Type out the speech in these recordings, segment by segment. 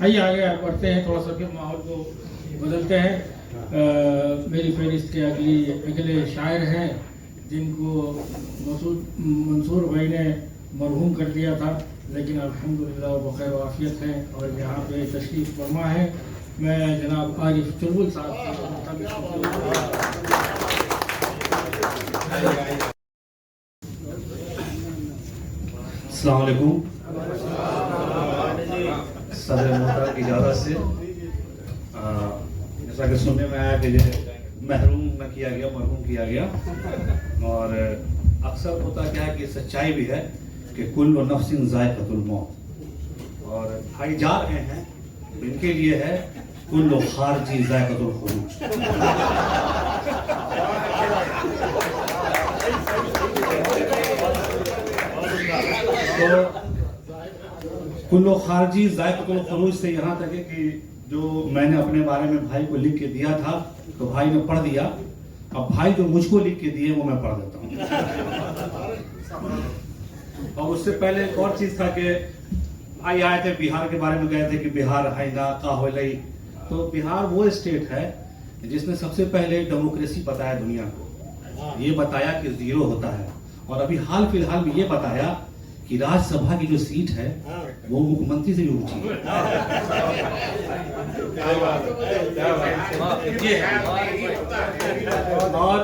आइए आगे बढ़ते हैं, थोड़ा सा फिर माहौल को बदलते हैं। मेरी फहरिस्त के अगले शायर हैं जिनको मंसूर भाई ने मरहूम कर दिया था, लेकिन अल्हम्दुलिल्लाह वो बखैर आफियत हैं और यहाँ पे तशरीफ़ फरमा है। मैं जनाब आरिफ चुलबुल साहब अस्सलाम वालेकुम। सदर मोहतरम की इजाज़त से जैसा कि सुनने में आया कि महरूम न किया गया, मरहूम किया गया। और अक्सर होता क्या है कि सच्चाई भी है कि कुल्लु नफ्सिन ज़ाइक़तुल मौत। और भाई जा रहे हैं, इनके लिए है कुल्लु खारजी ज़ाइक़तुल खुरूज। तो कुल्लु खारजी ज़ाइक़तुल खुरूज से यहाँ तक है कि जो मैंने अपने बारे में भाई को लिख के दिया था तो भाई ने पढ़ दिया। अब भाई जो मुझको लिख के दिए वो मैं पढ़ देता हूँ। और उससे पहले एक और चीज था कि भाई आए थे, बिहार के बारे में गए थे कि बिहार है ना का हो लई। तो बिहार वो स्टेट है जिसने सबसे पहले डेमोक्रेसी बताया दुनिया को, ये बताया कि जीरो होता है। और अभी हाल फिलहाल में ये बताया कि राज्यसभा की जो सीट है वो मुख्यमंत्री से भी ऊंची है। और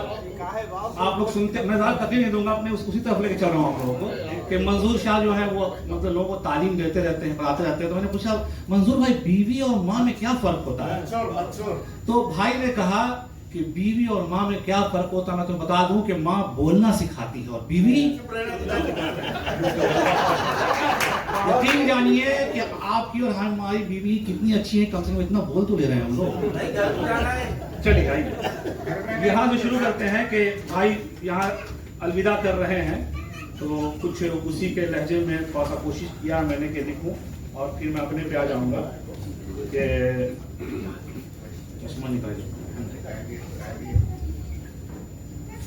आप लोग सुनते, मैं ज्यादा तकलीफ नहीं दूंगा, अपने उसी तरफ लेके चल रहा हूँ आप लोगों को कि मंजूर शाह जो है वो मतलब लोगों को तालीम देते रहते हैं, पढ़ाते रहते हैं। तो मैंने पूछा मंजूर भाई बीवी और माँ में क्या फर्क होता है? तो भाई ने कहा कि बीवी और माँ में क्या फर्क होता है मैं तुम्हें बता दूं कि माँ बोलना सिखाती है और बीवी यकीन जानिए कि आपकी और हमारी बीवी कितनी अच्छी है, कम से कम इतना बोल तो ले रहे हैं हम लोग। चलिए भाई यहाँ से शुरू करते हैं कि भाई यहाँ अलविदा कर रहे हैं, तो कुछ उसी के लहजे में थोड़ा सा कोशिश किया मैंने कि लिखूं और फिर मैं अपने पे आ जाऊंगा कि चश्मा निकाल।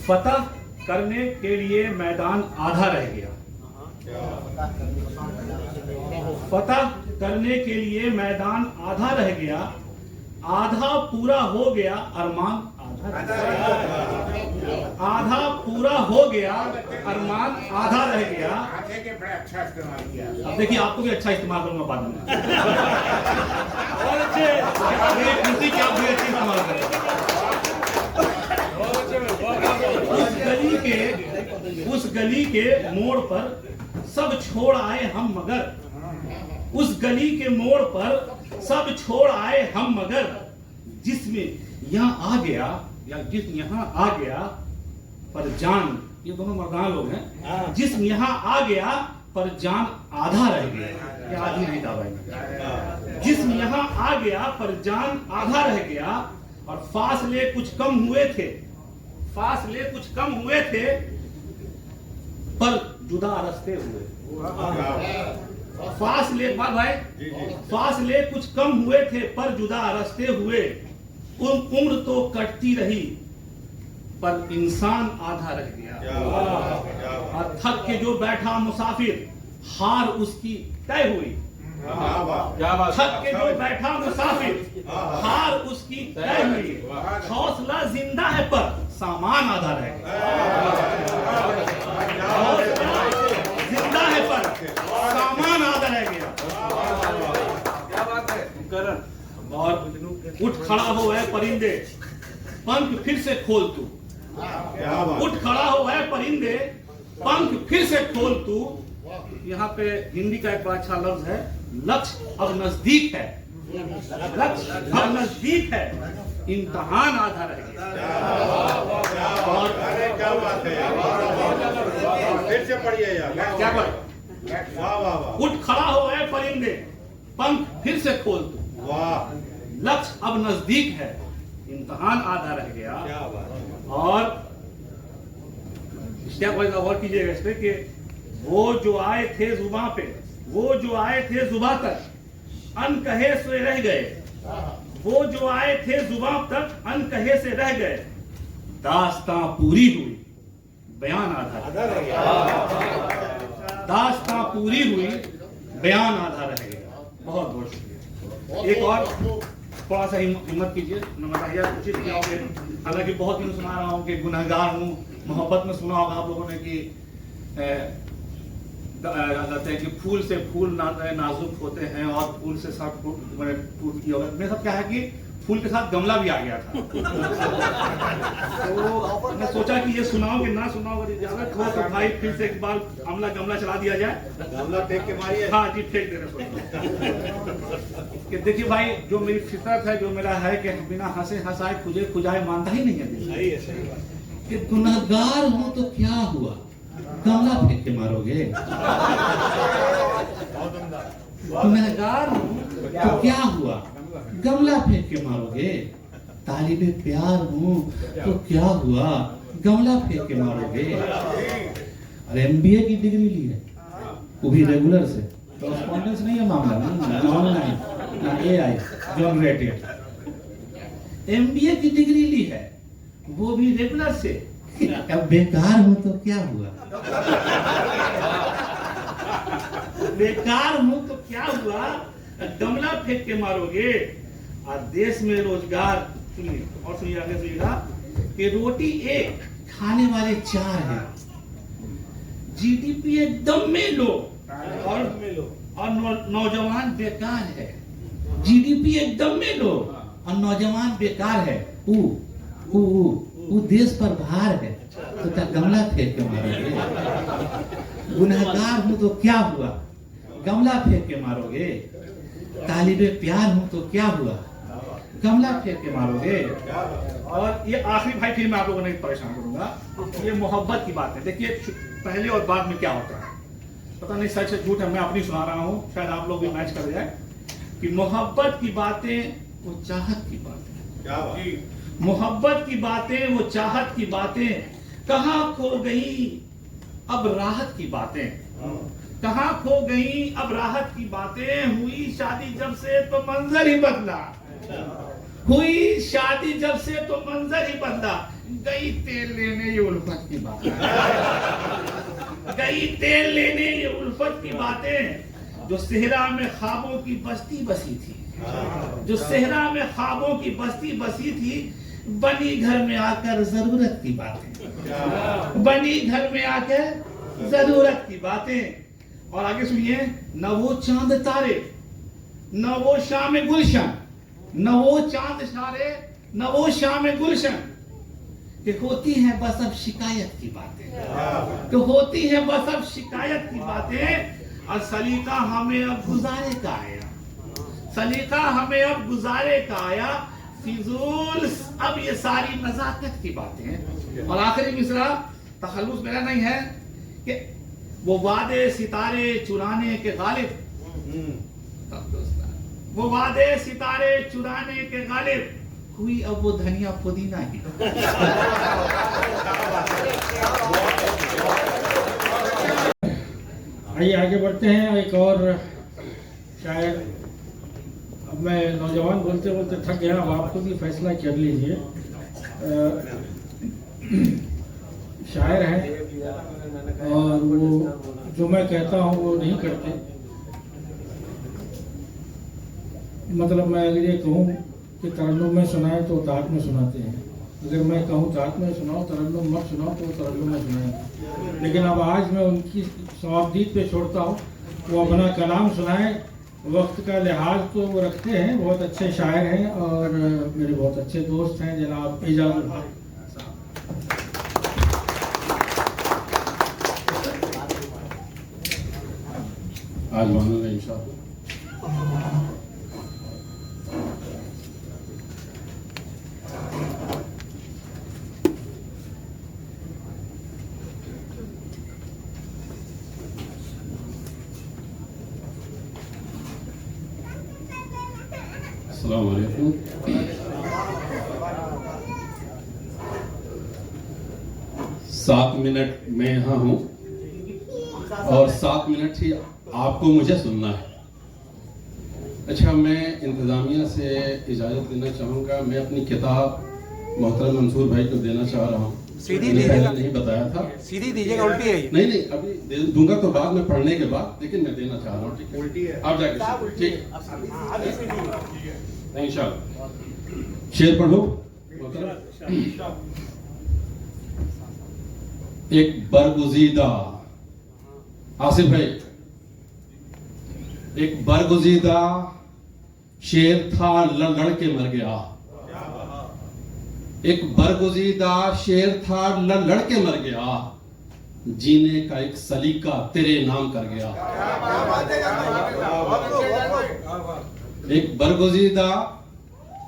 फतह करने के लिए मैदान आधा रह गया, फतह करने के लिए मैदान आधा रह गया, आधा पूरा हो गया अरमान आधा पूरा हो गया अरमान आधा रह गया। अब देखिए आपको भी अच्छा इस्तेमाल करूंगा बाद में। और अच्छे क्या भी अच्छी इस्तेमाल करें। उस गली के मोड़ पर सब छोड़ आए हम मगर, उस गली के मोड़ पर सब छोड़ आए हम मगर, जिसमें यहाँ आ गया या जिस यहाँ आ गया पर जान, ये दोनों मर्दान लोग हैं, जिसम यहाँ आ गया पर जान आधा रह गया। ये आधी नहीं था भाई। जिसम यहाँ आ गया पर जान आधा रह गया। और फासले कुछ कम हुए थे, फासले कुछ कम हुए थे पर जुदा रास्ते हुए। फासले भाई फासले कुछ कम हुए थे पर जुदा रास्ते हुए। उम्र तो कटती रही पर इंसान आधा रह गया। और थक के जो बैठा मुसाफिर हार उसकी तय हुई। थक के जो बैठा मुसाफिर हार उसकी तय हुई। हौसला जिंदा है पर सामान आधा रह गया। जिंदा है पर सामान आधा रह गया। और उठ खड़ा हो है परिंदे पंख फिर से खोल तू। उठ खड़ा हो है परिंदे पंख फिर से खोल तू। यहाँ पे हिंदी का एक बड़ा अच्छा लफ्ज है, लक्ष्य अब नजदीक है, लक्ष्य अब नजदीक है, इम्तिहान आधा रह गया। और क्या बात है, फिर से पढ़िए यार, क्या बात। उठ खड़ा हो है परिंदे पंख फिर से खोल तू। लक्ष्य अब नजदीक है, इम्तिहान आधा रह गया। और गौर कीजिएगा इस पे कि वो जो आए थे जुबां पे, वो जो आए थे जुबां तक अनकहे से रह गए। वो जो आए थे जुबां तक अनकहे से रह गए। दास्तां पूरी हुई बयान आधा रह गया। दास्तां पूरी हुई बयान आधा रह गया। बहुत बहुत शुक्रिया। एक और थोड़ा सा हिम्मत कीजिए, बताइए कोशिश किया होगे। हालांकि बहुत दिन सुना रहा हूँ कि गुनहगार हूँ। मोहब्बत में सुना होगा आप लोगों ने कि कहते हैं कि फूल से फूल नाजुक होते हैं और फूल से सब टूट गया होगा। मेरे साथ क्या है कि फूल के साथ गमला भी आ गया था। तो मैंने सोचा कि ये सुनाओ कि ना सुनाओ, अगर इजाजत हो तो भाई फिर से एक बार गमला चला दिया जाए। गमला फेंक के मारिए। हाँ जी, फेंक दे रहे कि देखिए भाई, जो मेरी फितरत है, जो मेरा है कि बिना हंसे हंसाए खुजे खुजाए मानता ही नहीं है दिल। सही है, सही बात। कि गुनहगार हो तो क्या हुआ, गमला फेंक के मारोगे। गुनहगार हो तो क्या हुआ, गमला फेंक के मारोगे। तालिबे प्यार हूँ तो क्या हुआ, गमला फेंक के मारोगे। और एमबीए की डिग्री ली है, वो भी रेगुलर से, कॉरेस्पॉन्डेंस नहीं है मामला, ना ऑनलाइन ना एआई जनरेटेड। एमबीए की डिग्री ली है, वो भी रेगुलर से। अब बेकार हूं तो क्या हुआ, बेकार हूं तो क्या हुआ, गमला फेंक के मारोगे। और देश में रोजगार, सुनिए और सुनिए आगे सुनिएगा, कि रोटी एक खाने वाले 4 हैं, जीडीपी एकदम में लो और नौजवान बेकार है। जीडीपी एकदम में लो और नौजवान बेकार है। वो देश पर भार है, तो क्या गमला फेंक के मारोगे। गुनहगार हूं तो क्या हुआ, गमला फेंक के मारोगे। तालिबे प्यार हूं तो क्या हुआ, गमला फेंक के मारोगे। और ये आखिरी भाई, फिर मैं आप लोगों को नहीं परेशान करूंगा। ये मोहब्बत की बात है। देखिए पहले और बाद में क्या होता है, पता नहीं सच है झूठ है, मैं अपनी सुना रहा हूँ, शायद आप लोग भी मैच कर जाए। कि मोहब्बत की बातें वो चाहत की बातें, मोहब्बत की बातें वो चाहत की बातें, कहाँ खो गई अब राहत की बातें, कहाँ खो गई अब राहत की बातें। हुई शादी जब से तो मंजर ही बदला, हुई शादी जब से तो मंजर ही बदला। गई तेल लेने ये उल्फत की बातें, गई तेल लेने ये उल्फत की बातें। जो सेहरा में ख्वाबों की बस्ती बसी थी, जो सेहरा में ख्वाबों की बस्ती बसी थी, बनी घर में आकर जरूरत की बातें, बनी घर में आकर जरूरत की बातें। और आगे सुनिए, न वो चांद तारे, न वो शाम गुलशन, न वो चांद तारे, न वो शाम गुलशन, कि होती है बस अब शिकायत की बातें, तो होती है बस अब शिकायत की बातें। और सलीका हमें अब गुजारे का आया, सलीका हमें अब गुजारे का आया। फिजूल अब ये सारी नजाकत की बातें हैं। और आखिरी मिसरा, तखल्लुस मेरा नहीं है, कि वो वादे सितारे चुराने के गालिब, वो वादे सितारे चुराने के गालिब, हुई अब वो धनिया पुदीना ही। आइए आगे बढ़ते हैं। एक और शायद, अब मैं नौजवान बोलते बोलते थक गया, अब आप खुद ही फैसला कर लीजिए। शायर हैं और वो जो मैं कहता हूँ वो नहीं करते। मतलब मैं अगर ये कहूँ कि तरन्नुम में सुनाए तो ताहत में सुनाते हैं, अगर मैं कहूँ ताहत में सुनाओ, तरन्नुम मत सुनाओ तो तरन्नुम में सुनाए। लेकिन अब आज मैं उनकी सवाबदीद पे छोड़ता हूँ, वो अपना कलाम सुनाए। वक्त का लिहाज तो वो रखते हैं, बहुत अच्छे शायर हैं और मेरे बहुत अच्छे दोस्त हैं, जनाब एजाजुल हक। आज मानूंगा इंशाअल्लाह। अस्सलाम वालेकुम। 7 मिनट मैं यहाँ हूँ और 7 मिनट ही आपको मुझे सुनना है। अच्छा, मैं इंतज़ामिया से इजाज़त लेना चाहूँगा। मैं अपनी किताब मोहतरम मंसूर भाई को देना चाह रहा हूँ। सीधी पहले नहीं बताया था, सीधी दीजिएगा, उल्टी है। नहीं अभी दूंगा तो बाद में पढ़ने के बाद, लेकिन मैं देना चाह रहा हूँ। ठीक है, उल्टी है, आप जाके ठीक। इंशाअल्लाह। शेर पढ़ो। एक बरगुजीदा, आसिफ भाई, एक बरगुजीदा शेर था लड़ के मर गया। एक बरगुजीदा शेर था लड़ के मर गया, जीने का एक सलीका तेरे नाम कर गया। एक बरगुजीदा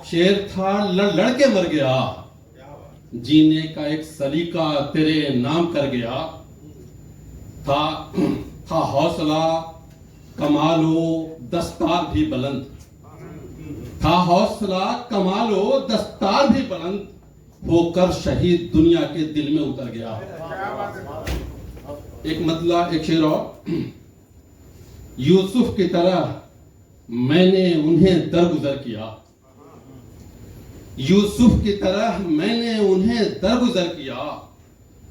शेर था लड़ के मर गया, जीने का एक सलीका तेरे नाम कर गया। था हौसला कमालो दस्तार भी बुलंद, था हौसला कमालो दस्तार भी बुलंद, होकर शहीद दुनिया के दिल में उतर गया। एक मतलब एक शेर और, यूसुफ की तरह मैंने उन्हें दरगुजर किया, यूसुफ की तरह मैंने उन्हें दरगुजर किया,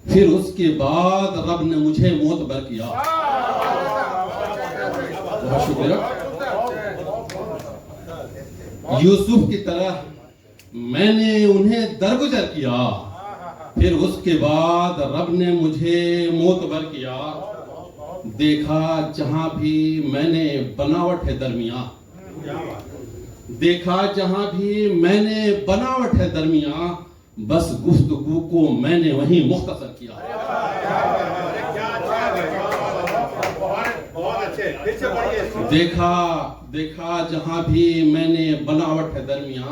फिर उसके बाद रब ने मुझे मोतबर किया। बहुत शुक्रिया। यूसुफ की तरह मैंने उन्हें दरगुजर किया, फिर उसके बाद रब ने मुझे मोतबर किया। देखा जहां भी मैंने बनावट है दरमिया, देखा जहां भी मैंने बनावट है दरमिया, बस गुफ्तगू को मैंने वहीं मुख्तसर किया। देखा जहां भी मैंने बनावट है दरमिया,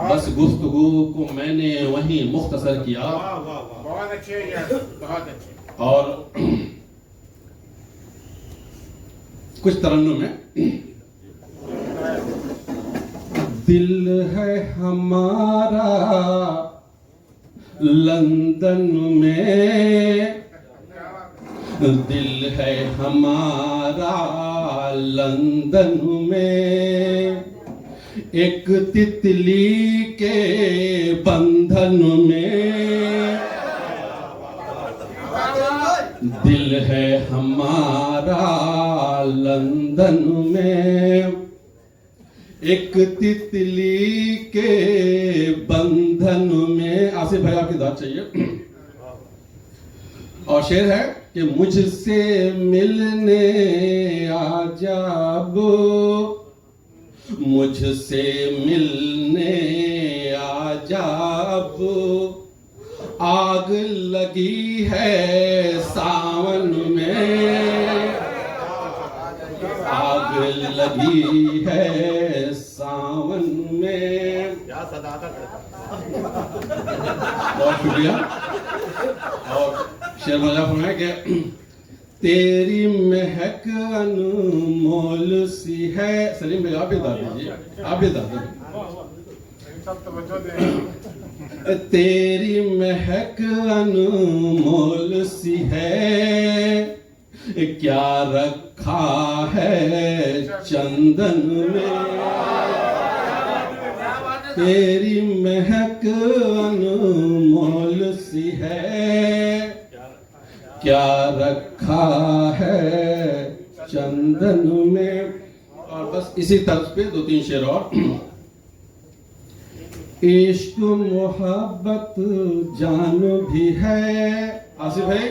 बस गुफ्तगू को मैंने वहीं मुख्तसर किया। बहुत अच्छे, बहुत अच्छे। और कुछ तरन्नुम में, दिल है हमारा लंदन में, दिल है हमारा लंदन में, एक तितली के बंधन में, दिल है हमारा लंदन में, एक तितली के बंधन में। आसिफ भाई आपकी दाद चाहिए। और शेर है कि मुझसे मिलने आ जाब, मुझसे मिलने आ जाब, आग लगी है सावन में, आग लगी है सावन में। बहुत शुक्रिया। और शेर मजा फरमाया कि तेरी महक अनमोल सी है। सलीम भाई आप भी दाद दीजिए, आप भी दाद दीजिए। तेरी महक अनमोल सी है, क्या रखा है चंदन में, तेरी महक अनमोल सी है, क्या रखा है चंदन में। और बस इसी तर्ज पे दो तीन शेर और। इश्क मोहब्बत जान भी है। आसिफ भाई,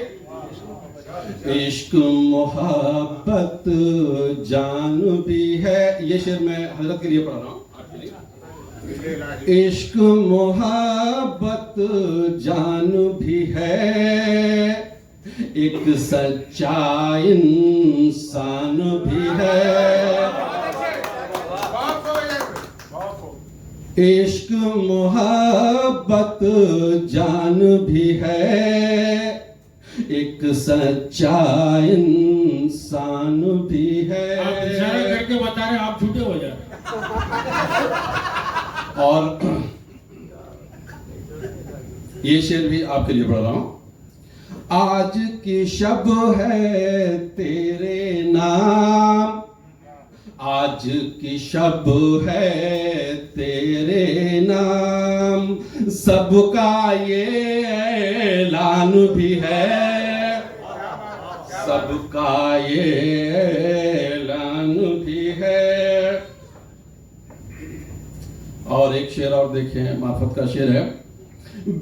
इश्क मोहब्बत जान भी है। ये शेर मैं हजरत के लिए पढ़ रहा हूँ। इश्क मोहब्बत जान भी है, एक सच्चा इंसान भी है। इश्क मोहब्बत जान भी है, एक सच्चा इंसान भी है। आप इशारा करके बता रहे हैं, आप झूठे हो जा रहे हैं। और ये शेर भी आपके लिए पढ़ रहा हूं। आज की शब है तेरे नाम, आज की शब है तेरे नाम, सबका ये ऐलान भी है, सबका ये ऐलान भी है। और एक शेर और देखें, मार्फत का शेर है,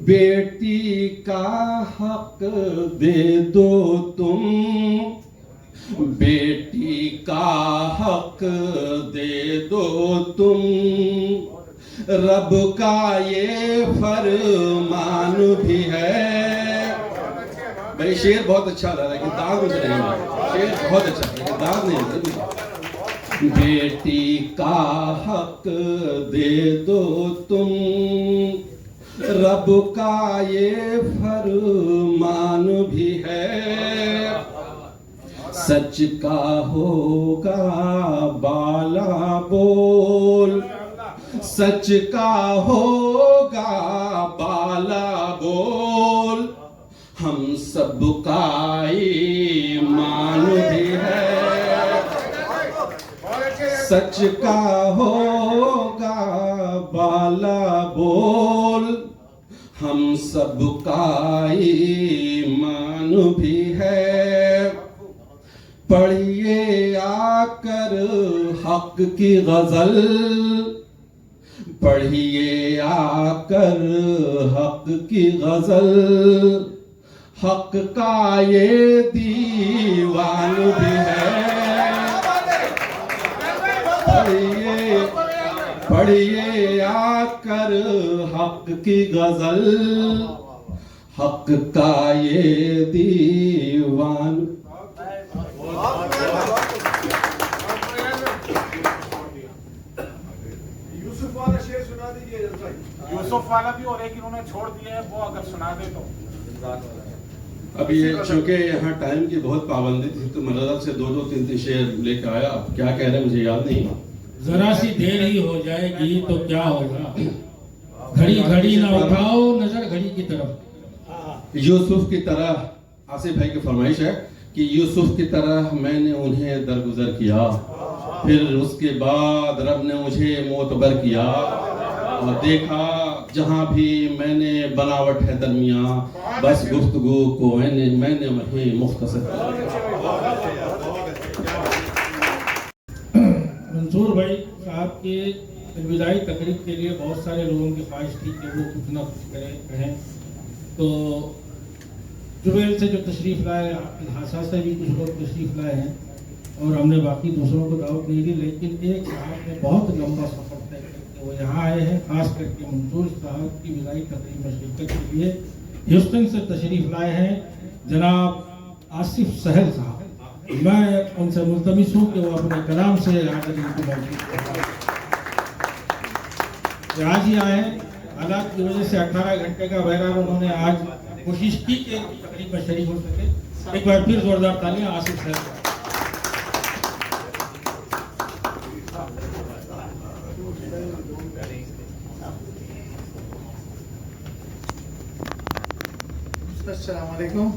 बेटी का हक दे दो तुम, बेटी का हक दे दो तुम, रब का ये फरमान भी है। भाई शेर बहुत अच्छा लग रहा है, लेकिन दाग मुझे नहीं लगा। शेर बहुत अच्छा है, लेकिन दाग नहीं लगा। बेटी का हक दे दो तुम, रब का ये फरमान भी है, सच का होगा बाला बोल, सच का होगा बाला बोल, हम सब का ईमान भी है, सच का होगा बाला बोल, हम सब का ईमान भी है। पढ़िए आकर हक की गजल, पढ़िए आकर हक की गजल, हक का ये दीवान भी है। पढ़िए पढ़िए आकर हक की गजल, हक का ये दीवान। यूसुफ वाला शेर सुना दीजिए। यूसुफ वाला भी और एक इन्होंने छोड़ दिया है, वो अगर सुना दे तो। अभी चूंकि यहाँ टाइम की बहुत पाबंदी थी तो मैं से दो तीन शेर लेकर आया। अब क्या कह रहे हैं मुझे याद नहीं। जरा सी देर ही हो जाएगी तो क्या होगा, घड़ी घड़ी ना उठाओ नजर घड़ी की तरफ। यूसुफ की तरह आसिफ भाई की फरमाइश है कि यूसुफ की तरह मैंने उन्हें दरगुजर किया, फिर उसके बाद रब ने मुझे मोतबर किया और देखा जहाँ भी मैंने बनावट है दरमिया, बस गुफ्तगू को मैंने वहीं मुख्तसर किया। मंसूर भाई साहब के विदाई तकरीब के लिए बहुत सारे लोगों की ख्वाहिश थी कि वो कुछ ना कुछ करें। तो जुबैल से जो तशरीफ़ लाए, हासा से भी कुछ लोग तशरीफ़ लाए हैं और हमने बाकी दूसरों को दावत नहीं दी, लेकिन एक साहब ने बहुत लंबा सफ़र तय करके वो यहाँ आए हैं, ख़ास करके मंसूर साहब की विदाई तकरीब में शिरकत के लिए ह्यूस्टन से तशरीफ़ लाए हैं जनाब आसिफ सहल साहब। मैं उनसे मुल्तमिस हूँ कि वो अपने कलाम से आकर इनको मौजूद करें। आज ही आए, हालात की वजह से 18 घंटे का बहरहाल उन्होंने आज कोशिश की कि तकरीब में शरीक हो सके। एक बार फिर जोरदार तालियां आसिफ साहब। अस्सलाम वालेकुम।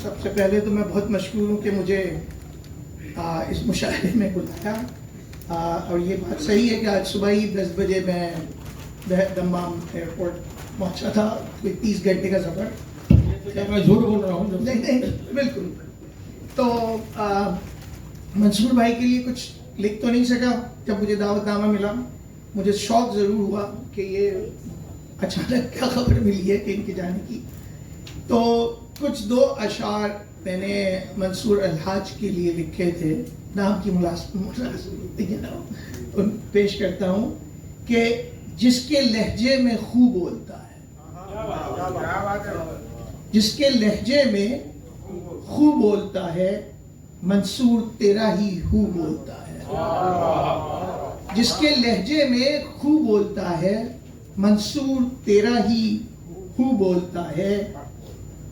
सबसे पहले तो मैं बहुत मशकूर हूँ कि मुझे इस मुशाहरे में बुलाया और ये बात सही है कि आज सुबह ही 10 बजे मैं दम्माम एयरपोर्ट पहुँचा था। कोई 30 घंटे का सफ़र। मैं झूठ बोल रहा हूँ? नहीं बिल्कुल। तो मंसूर भाई के लिए कुछ लिख तो नहीं सका। जब मुझे दावतनामा मिला मुझे शौक ज़रूर हुआ कि ये अचानक क्या खबर मिली है कि इनके जाने की। तो कुछ 2 अशार मैंने मंसूर अलहाज के लिए लिखे थे, नाम की पेश करता हूँ कि जिसके लहजे में खूब बोलता है, जिसके लहजे में खूब बोलता है, मंसूर तेरा ही हू बोलता है। जिसके लहजे में खूब बोलता है, मंसूर तेरा ही हू बोलता है।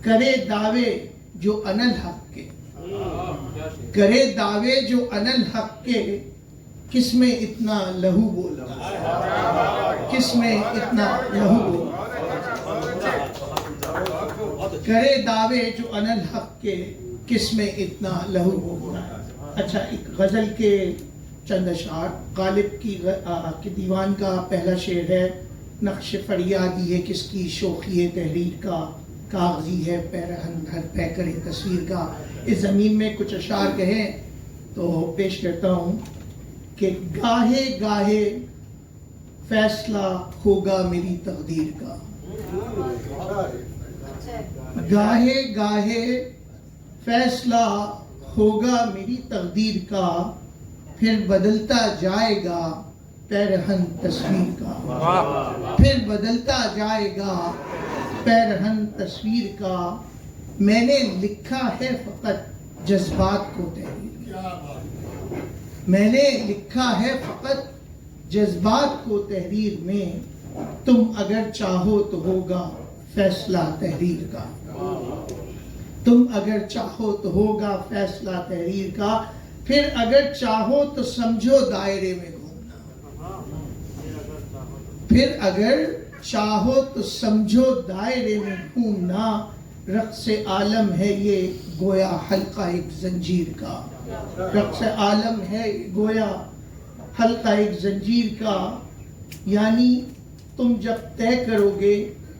करे दावे जो अनल हक के, करे दावे जो अनल हक के, किसमें इतना लहू बोलता है, किसमें इतना लहू बोलता है। करे दावे जो अनल हक के, किसमें इतना लहू बोलता है। अच्छा, एक गजल के चंद अशार। गालिब की दीवान का पहला शेर है, नक्श फरियादी है किसकी शोखी तहरीर का, कागजी है पैरहन हर पैकर तस्वीर का। इस ज़मीन में कुछ अशार कहें तो पेश करता हूँ कि गाहे गाहे फैसला होगा मेरी तकदीर का। गाहे गाहे फैसला होगा मेरी तकदीर का, फिर बदलता जाएगा पैरहन तस्वीर का। फिर बदलता जाएगा पैरहन तस्वीर का। मैंने लिखा है फकत जज्बात को तहरीर। मैंने लिखा है फकत जज्बात को तहरीर में। तुम अगर चाहो तो होगा फैसला तहरीर का। तुम अगर चाहो तो होगा फैसला तहरीर का। फिर अगर चाहो तो समझो दायरे में घूमना। फिर अगर चाहो तो समझो दायरे में घूमना। रक्स आलम है ये गोया हल्का एक जंजीर का। रक्स आलम है गोया हल्का एक जंजीर का। यानी तुम जब तय करोगे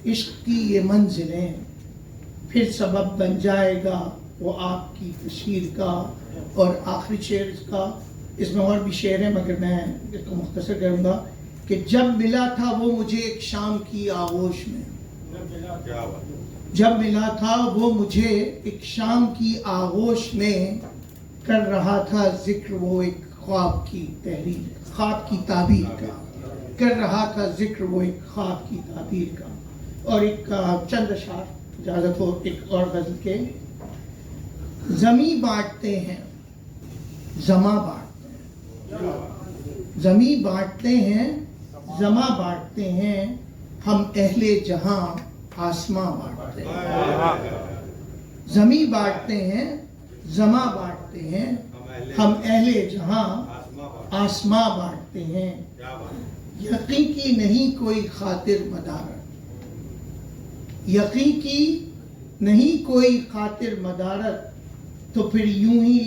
इश्क की ये मंजिलें, फिर सबब बन जाएगा वो आपकी तस्वीर का। और आखिरी शेर इसका, इसमें और भी शेर है मगर मैं इसको मुख्तसर करूँगा कि जब मिला था वो मुझे एक शाम की आगोश में। जब मिला था वो मुझे एक शाम की आगोश में, कर रहा था जिक्र वो एक ख्वाब की तहरीर, ख्वाब की ताबीर का। कर रहा था जिक्र वो एक ख्वाब की ताबीर का। और एक चंद अशार इजाजत हो एक और गजल के। जमी बांटते हैं जमा बांटते हैं। जमी बांटते हैं जमा बांटते हैं। हम अहले जहां आसमां बांटते हैं। जमी बांटते हैं जमा बांटते हैं। हम अहले जहां आसमां बांटते हैं। यकीन की नहीं कोई खातिर मदारत। यकीन की नहीं कोई खातिर मदारत। तो फिर यूं ही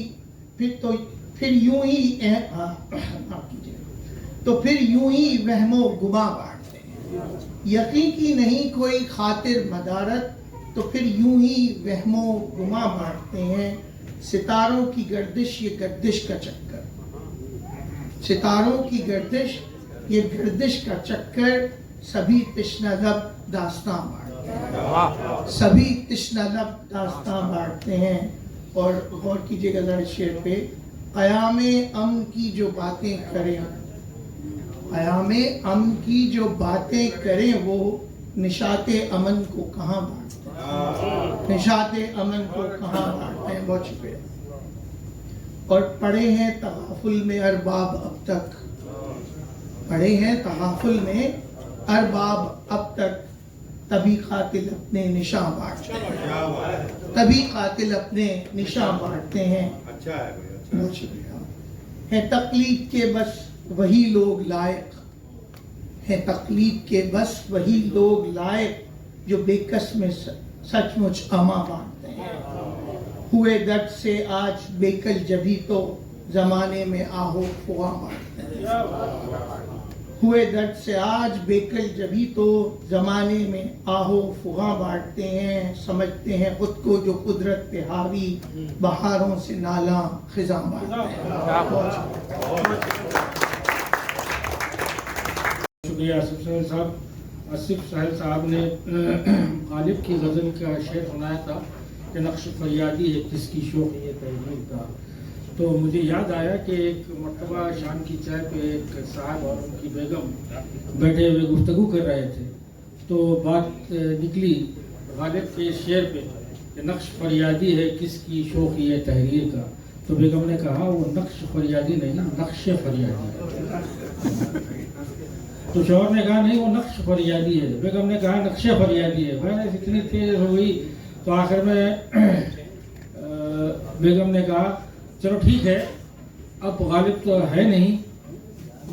तो फिर यूं ही वहमो गुमा बांटते हैं। यकीन की नहीं कोई खातिर मदारत। तो फिर यूं ही वहमो गुमा बांटते हैं। सितारों की गर्दिश ये गर्दिश का चक्कर। सितारों की गर्दिश ये गर्दिश का चक्कर। सभी तिश्ना लब दास्तां बांटते हैं। सभी तिश्ना लब दास्तां बांटते हैं। और गौर कीजिएगा जरा शेर पे। क़यामे अमन की जो बातें करें, क़यामे अमन की जो बातें करें वो निशाते अमन को कहाँ बांटते हैं। निशाते अमन को कहाँ बांटते हैं। बहुत शुक्रिया। और पढ़े हैं तगाफुल में अरबाब अब तक। पढ़े हैं तगाफुल में अरबाब अब तक। तभी कातिल अपने निशान बांटते हैं। तभी कातिल अपने निशान बांटते हैं। अच्छा है भाई, अच्छा बहुत शुक्रिया। है तकलीद के बस वही लोग लायक। है तकलीद के बस वही लोग लायक जो बेकस में सचमुच अमा बांटते हैं। हुए दर्द से आज बेकल जभी तो जमाने में आहो फुआ बांटते हैं। हुए दर्द से आज बेकल जभी तो जमाने में आहो फुगा बांटते हैं। समझते हैं खुद को जो कुदरत पे हावी, बहारों से नाला खिजा बांटते हैं। शुक्रिया आसिफ साहिल साहब। आसिफ साहिल साहब ने गालिब की गज़ल का शेर सुनाया था कि नक्श फरियादी है किसकी शौक ये तहरीर का। तो मुझे याद आया कि एक मरतबा शाम की चाय पे एक साहब और उनकी बेगम बैठे हुए गुफ्तगू कर रहे थे। तो बात निकली गालिब के शेर पे कि नक्श फरियादी है किसकी शौक ये तहरीर का। तो बेगम ने कहा वो नक्श फरियादी नहीं नक्श फरियादी है। तो शौहर ने कहा नहीं वो नक्श फरियादी है। बेगम ने कहा नक्श फरियादी है। बहस इतनी तेज हो गई तो आखिर में बेगम ने कहा चलो ठीक है, अब गालिब तो है नहीं,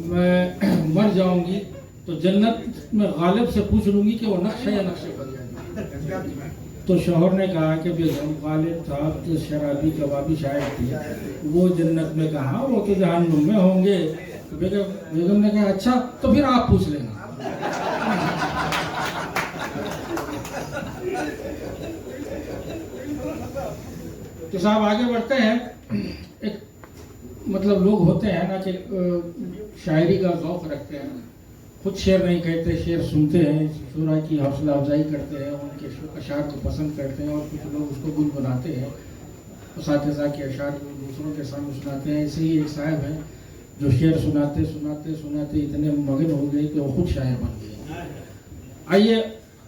मैं मर जाऊंगी तो जन्नत में गालिब से पूछ लूंगी कि वो नक्श है या नक्श फरियादी। तो शौहर ने कहा कि बेगम गालिब साहब तो शराबी कबाबी शायर थे, वो जन्नत में कहाँ, वो तो जहन्नुम में होंगे। तो बेगम ने कहा अच्छा तो फिर आप पूछ लेना। तो साहब आगे बढ़ते हैं। एक मतलब लोग होते हैं ना कि शायरी का शौक़ रखते हैं खुद शेर नहीं कहते, शेर सुनते हैं, शुरा की हौसला अफजाई करते हैं, उनके अशार को पसंद करते हैं और कुछ लोग उसको गुनगुनाते हैं, उसातिज़ा के अशार को दूसरों के सामने सुनाते हैं। ऐसे ही एक साहब हैं जो शेर सुनाते सुनाते सुनाते इतने मगन हो गए कि वो खुद शायर बन गए। आइए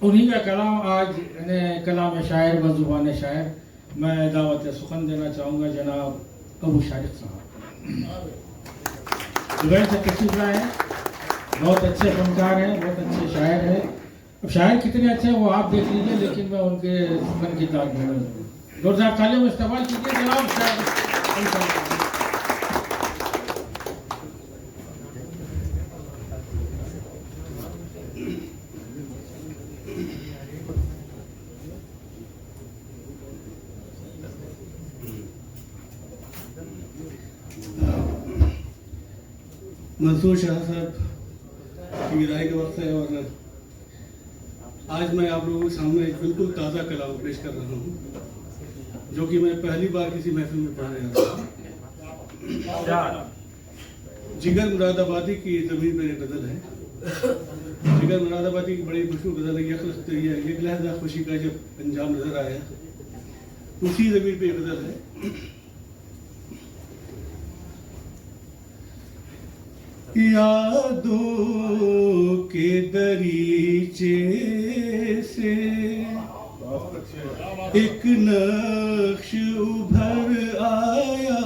उन्हीं का कलाम आज कलाम शायर व ज़ुबान शायर मैं दावत सुखन देना चाहूँगा जनाब अबू शारिक साहब। जुबैर से तशरीफ लाए हैं, बहुत अच्छे फनकार हैं, बहुत अच्छे शायर हैं। अब शायर कितने अच्छे हैं वो आप देख लीजिए, लेकिन मैं उनके मन की ताक में जोरदार तालियों में इस्तेमाल कीजिए जनाब शायर। मंसूर शाह साहब की विदाई का वक्त है और आज मैं आप लोगों के सामने एक बिल्कुल ताज़ा कलाम पेश कर रहा हूँ जो कि मैं पहली बार किसी महफिल में पढ़ रहा था। जिगर मुरादाबादी की ज़मीन पर एक गज़ल है। जिगर मुरादाबादी की बड़ी मशहूर गज़ल है, एक लहज़ा खुशी का जब अंजाम नज़र आया, उसी ज़मीन पर एक गज़ल है। यादों के दरीचे से एक नक्श उभर आया,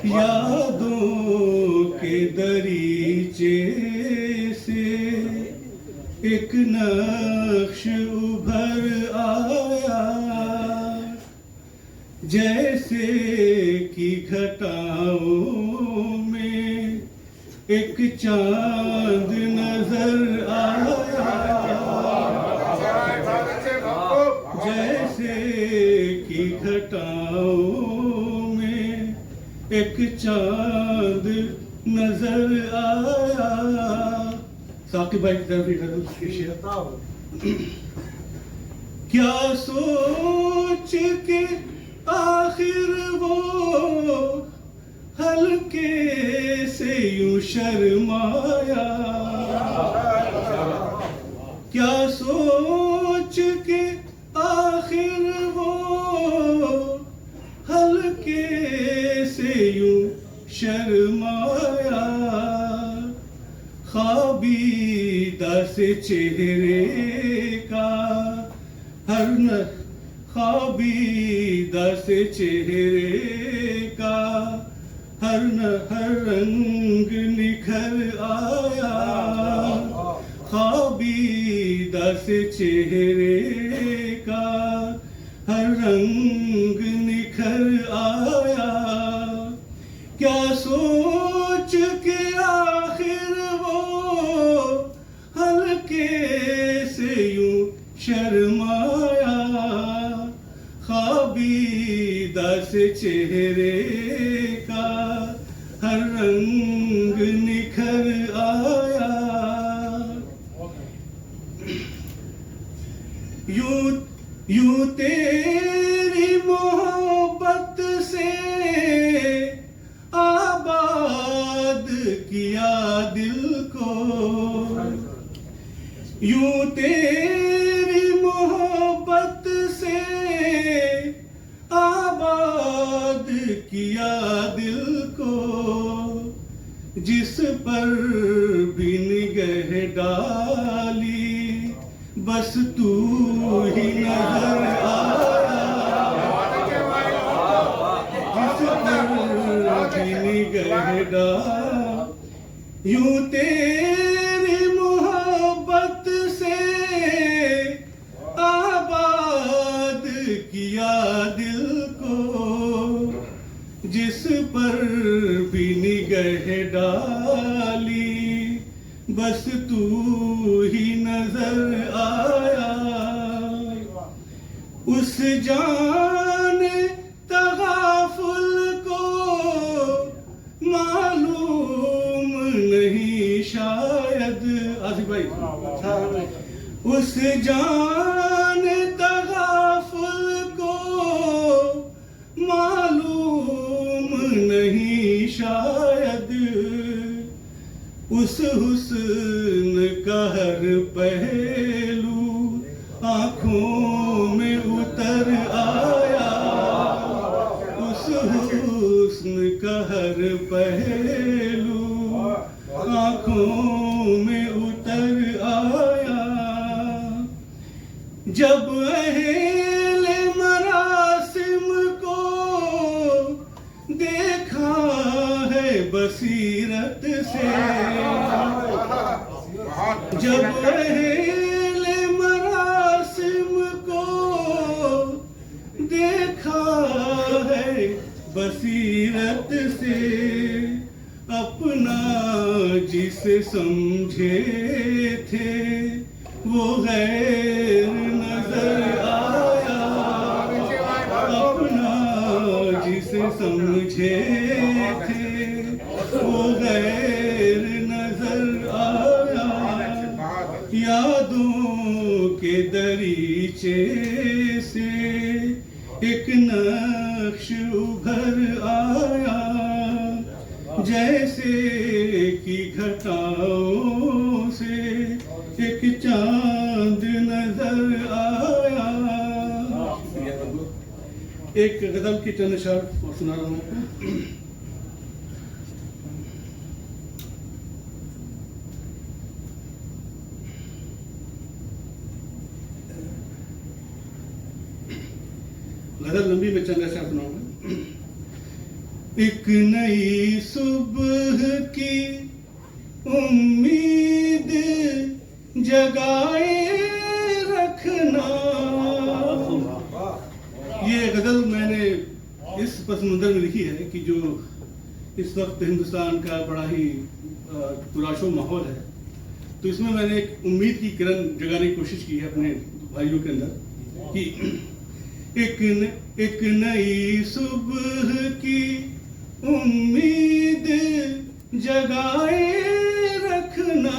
यादों के दरीचे से एक नक्श उभर आया, जैसे कि घटाओं एक चांद नजर आया, जैसे कि घटाओं में एक चांद नजर आया। साकिब भाई की तरफ क्या सोच के आखिर वो हल्के से यूं शर्माया, क्या सोच के आखिर वो हल्के से यूं शर्माया, ख्वाबीदा से चेहरे का हर न ख्वाबीदा से चेहरे का हर रंग निखर आया, ख्वाबीदा से चेहरे का हर रंग निखर आया, क्या सोच के आखिर वो हल्के से यूं शर्माया, ख्वाबीदा से चेहरे का हर रंग निखर आया, यूं तेरी मोहब्बत से आबाद किया दिल को, यूं तेरी मोहब्बत से आबाद किया दिल को, जिस पर भी निगाह डाली बस तू ही नजर आया, जिस पर भी निगाह डाली यूं तेरी मोहब्बत से आबाद किया दिल को, जिस पर भी निगाह डाली बस तू ही नजर आया, उस जान तगाफुल को मालूम नहीं शायद, आसिफ भाई, उस जान तगाफुल को मालूम नहीं शायद, उस हुस्न का हर पहलू आंखों में उतर आया, उस हुस्न का हर पहलू आंखों में उतर आया। जब अहले मरासिम को देखा है बसीरत से, जब अहले मरासिम को देखा है बसीरत से, अपना जिसे समझे थे वो गैर नजर आया, अपना जिसे समझे थे वो गैर नजर आया। यादों के दरीचे से एक नक्श उभर आया, जैसे कि घटाओं से एक चांद नजर आया। एक गजल की चंद शेर सुना रहा हूँ। गजल लंबी में चंद शेर सुनाऊंगा। एक नई सुबह की उम्मीद जगाए रखना। ये गजल मैंने इस पस मंजर में लिखी है कि जो इस वक्त हिंदुस्तान का बड़ा ही पुराशो माहौल है, तो इसमें मैंने एक उम्मीद की किरण जगाने की कोशिश की है अपने भाइयों के अंदर कि एक नई सुबह की उम्मीद जगाए रखना,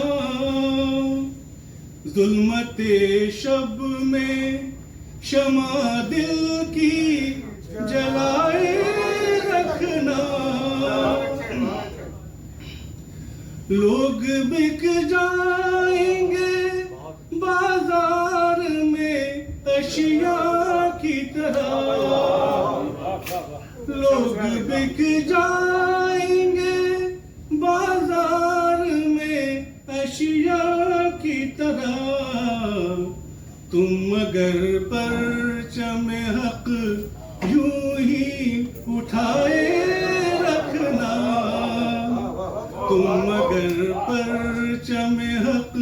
जुल्मते शब में शमा दिल की जलाए रखना। लोग बिक जाएंगे बाजार में अशिया की तरह, लोग बिक जाएंगे बाजार में अशिया की तरह। तुम मगर परचम हक यूं ही उठाए रखना, तुम मगर परचम हक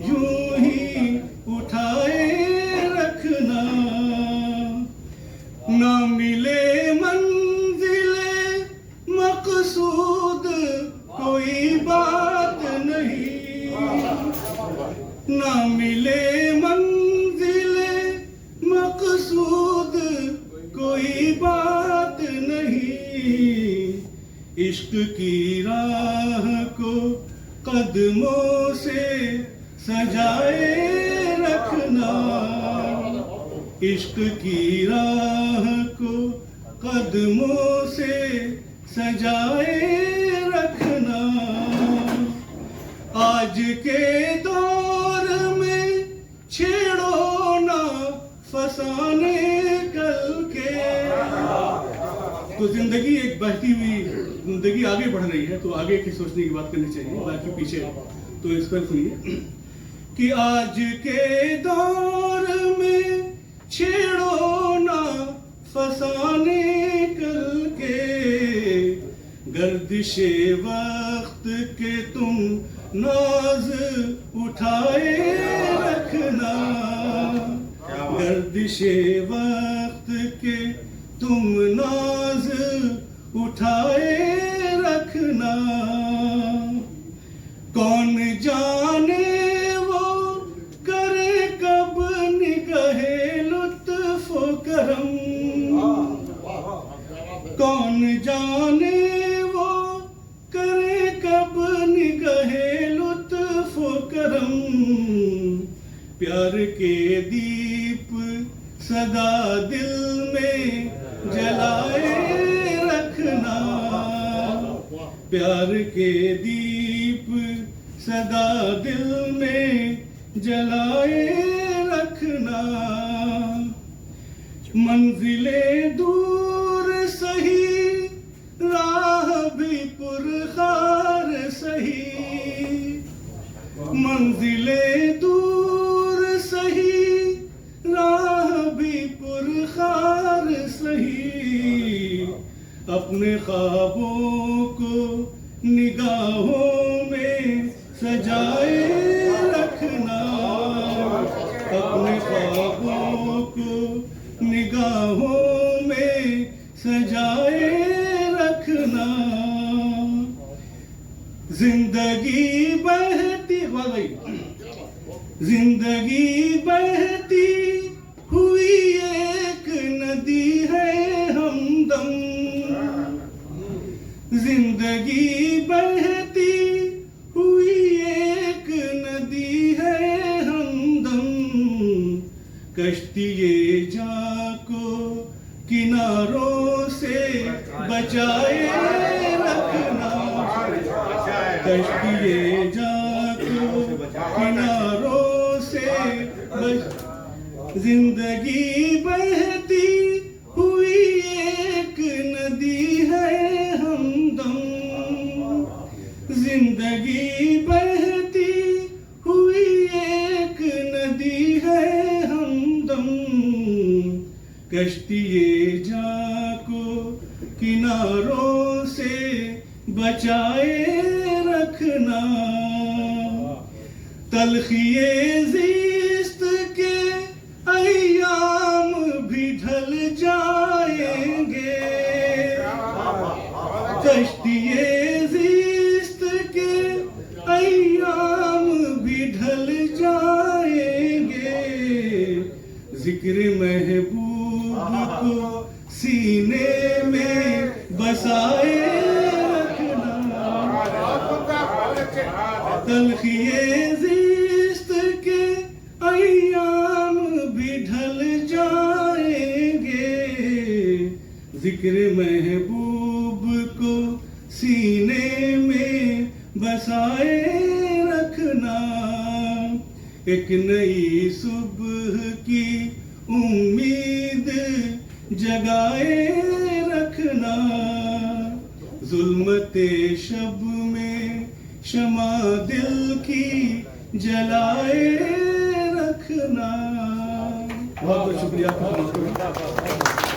यूं ही उठाए रखना। ना मिले मंजिले मकसूद कोई बात नहीं, ना मिले मंजिले मकसूद कोई बात नहीं। इश्क की राह को कदमों से सजाए रखना, इश्क की राह को कदमों से सजाए रखना। आज के दौर में छेड़ो ना फसाने कल के। तो जिंदगी एक बहती हुई जिंदगी आगे बढ़ रही है, तो आगे की सोचने की बात करनी चाहिए, बाकी पीछे। तो इस पर सुनिए कि आज के दौर में छेड़ो ना फसाने कल के, गर्दिशे वक्त के तुम नाज उठाए रखना, गर्दिशे वक्त के तुम नाज उठाए रखना। कौन जाने वो करे कब निगहे लुत्फ करम, कौन जाने वो करे कब निगहे लुत्फ करम। प्यार के दीप सदा दिल में जलाए रखना, प्यार के दीप सदा दिल में जलाए रखना। मंजिले दूर सही, राह भी पुरखार सही। मंजिले दूर सही, राह भी पुरखार सही। अपने ख्वाबों को निगाहों में सजाए रखना। अपने ख्वाबों को निगाहों में सजाए रखना। जिंदगी बहती भाई, जिंदगी बहती हुई एक नदी है हमदम। जिंदगी बहती हुई एक नदी है हमदम। कश्तिए जां को किनारों से बचाए रखना। कश्तिए जां को किनारों से जिंदगी बहती हुई एक नदी है हमदम। जिंदगी बहती हुई एक नदी है हमदम। कश्तिए जां को किनारों से बचाए रखना। तलखिए ज़िस्त के अय्याम भी ढल जाएंगे। कश्तिए ज़िस्त के अय्याम भी ढल जाएंगे। जिक्र महबूब को सीने में बसाए रखना। तलखिए ज़िस्त के अय्याम भी ढल जाएंगे। जिक्र महबूब को सीने में बसाए रखना। एक नई सुबह की उम्मीद जगाए रखना। जुल्मते शब में शमा दिल की जलाए रखना। बहुत बहुत शुक्रिया।